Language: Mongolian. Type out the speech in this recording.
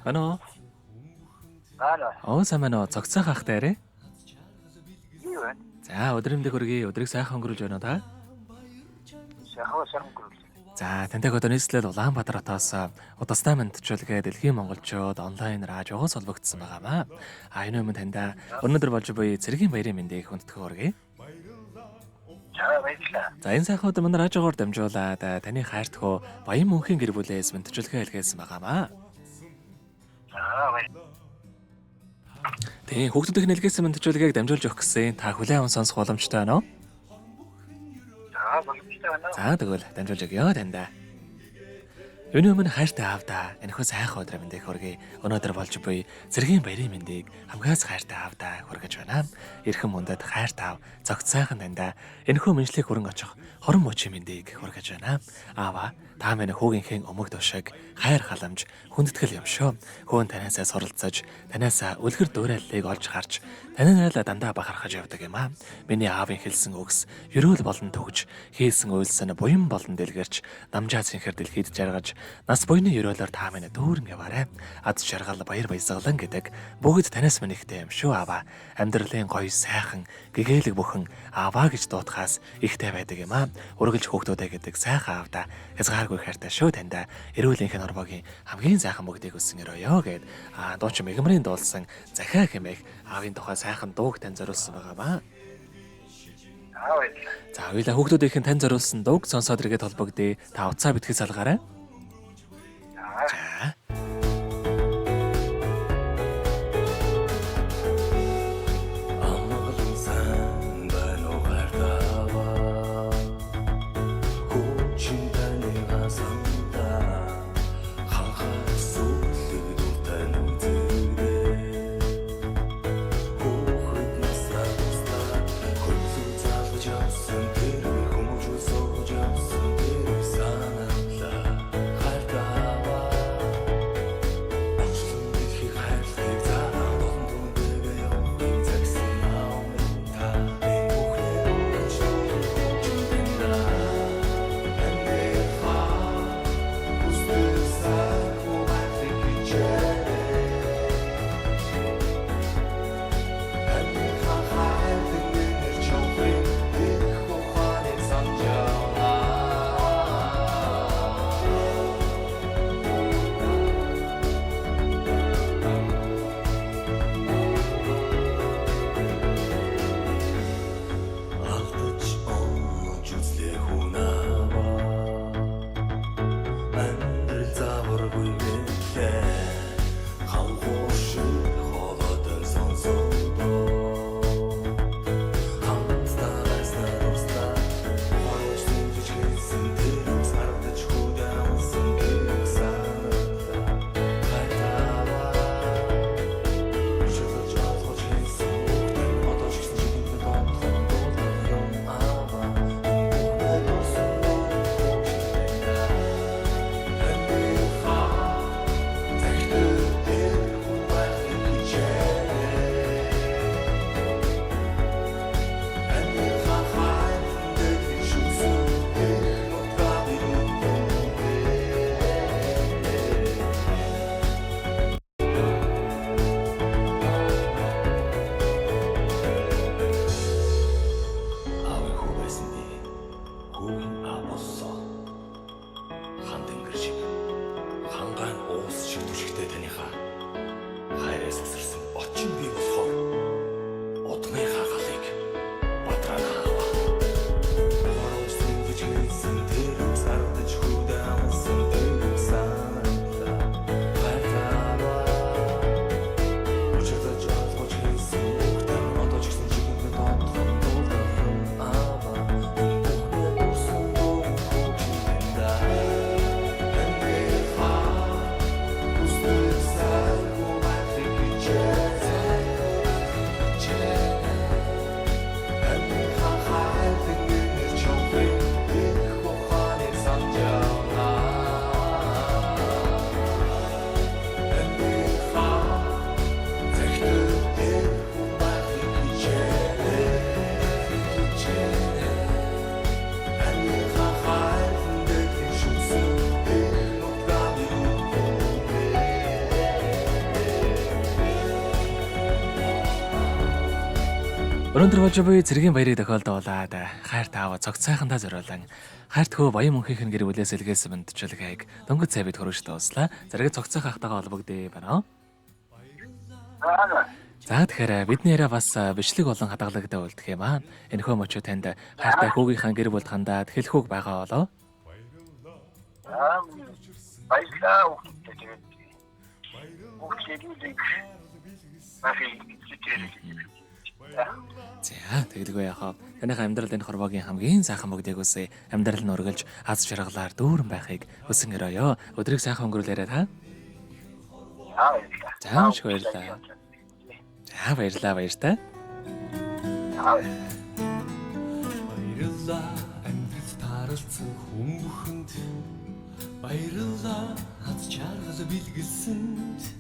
Ano? Сайн байна уу? Цогцоох ах таарэ. Юу вэ? За, өдрөмдөө хүргэе. Өдрийг сайхан өнгөрүүлж байна уу та? Сайхан өнгөрүүлж. За, тантай одоо нийслэл Улаанбаатар хотоос удастай мэдчилгээ дэлхийн монголчууд онлайнаар хажуугаас холбогдсон байгаамаа. Энэ өмнө таньда өнөөдөр болж буй цэргийн баярын мэндийг хүндэтгэх хүргэе. Баярлалаа. За, энэ сайхан өдөр манай хажуугаар дамжуулаад таны хайртгуу Баян мөнхийн гэр бүлээс мэдчилгээ илгээсэн байгаамаа. Тэгээ хүүхдүүдийн нэлгээсэн мэдчилгээг дамжуулж өгөх гэсэн та хүлээн аван сонсох боломжтой байна уу? Боломжтой байна. За тэгвэл дамжуулж өгье тандаа. Юуны өмнө хайртай аавда энэхүү сайхан өдрийн мэндийг хүргэе. Өнөөдөр болж буй цэргийн баярын мэндийг хамгаас хайртай аавда хүргэж байна. Эрхэм мөндөд хайртай аав цогц сайхан тандаа энэхүү мэдлэгийг хүрэн очих хорон мөчийн мэндийг хүргэж байна. Аава та минь хүүгийнхээ өмг тушиг хайр халамж хүндэтгэл юм шүү. Хөөн танаасаа суралцаж, танаасаа үлгэр дуурайллыг олж харж, танайнаа дандаа бахархаж явдаг юм аа. Миний аавын хэлсэн үгс ерөөл болон төгж, хийсэн үйлсэн буян болон дэлгэрч, намжаа цэнхэр дэлхийд жаргаж, нас буйны ерөөлөөр та минь дүүрэн яваарай. Аз жаргал баяр баясгалан гэдэг бүгд танаас минь ихтэй юм шүү аава. Амьдралын гоё сайхан гэгээлэг бүхэн ааваа гэж дуудахаас ихтэй байдаг юм аа. Үргэлж хүүхдүүдээ гэдэг сайхан аавда хязгааргүй хайртай шүү тандаа. Эрүүлийнх нь орбогийн хамгийн сайхан бүгдийг өссөн өрөөё гэд дуучин мэгмэрийн дуулсан захиа хэмээх аавын тухай сайхан дууг тань зориулсан байгаамаа. За хоёулаа хүүхдүүдийнх нь тань зориулсан дууг сонсоод иргэд холбогдъё. Та утсаа битгий салгаарай. За. Өнөөдөр болж буй цэргийн баярыг тохиолдуулаад хайр таава цогцойхондоо зориулан хайрт хөө баян мөнхийнхэн гэр бүлээс илгээсэн мэдчилгээг дөнгөж цайбид хөрөж дуслаа. Зэрэг цогцойх ахтайгаа холбогдъё байна. За тэгэхээр бидний яриа бас бичлэг болон хадгалагтай үлдэх юм аа. Энэхүү мөчөө танд хайртай хүүгийнхаа гэр бүлд хандаад хэлэхүүг байгаа болоо. Баярлалаа хүүхдээ тэгээд хүүхдүүдийг За тэгдэггүй яхаа. Танайхаа амьдралд энэ хорвоогийн хамгийн сайхан бүгдийг үсэ амьдрал нь ургалж аз жаргалаар дүүрэн байхыг хүсэн өрөөё. Өдрийг сайхан өнгөрүүлээрэй та. За маш баярлалаа. За баярлалаа баяртай. Баярлалаа амьдрал тааралцсан хүн бүхэнд баярлалаа хаз чаргал бэлгэлсэнд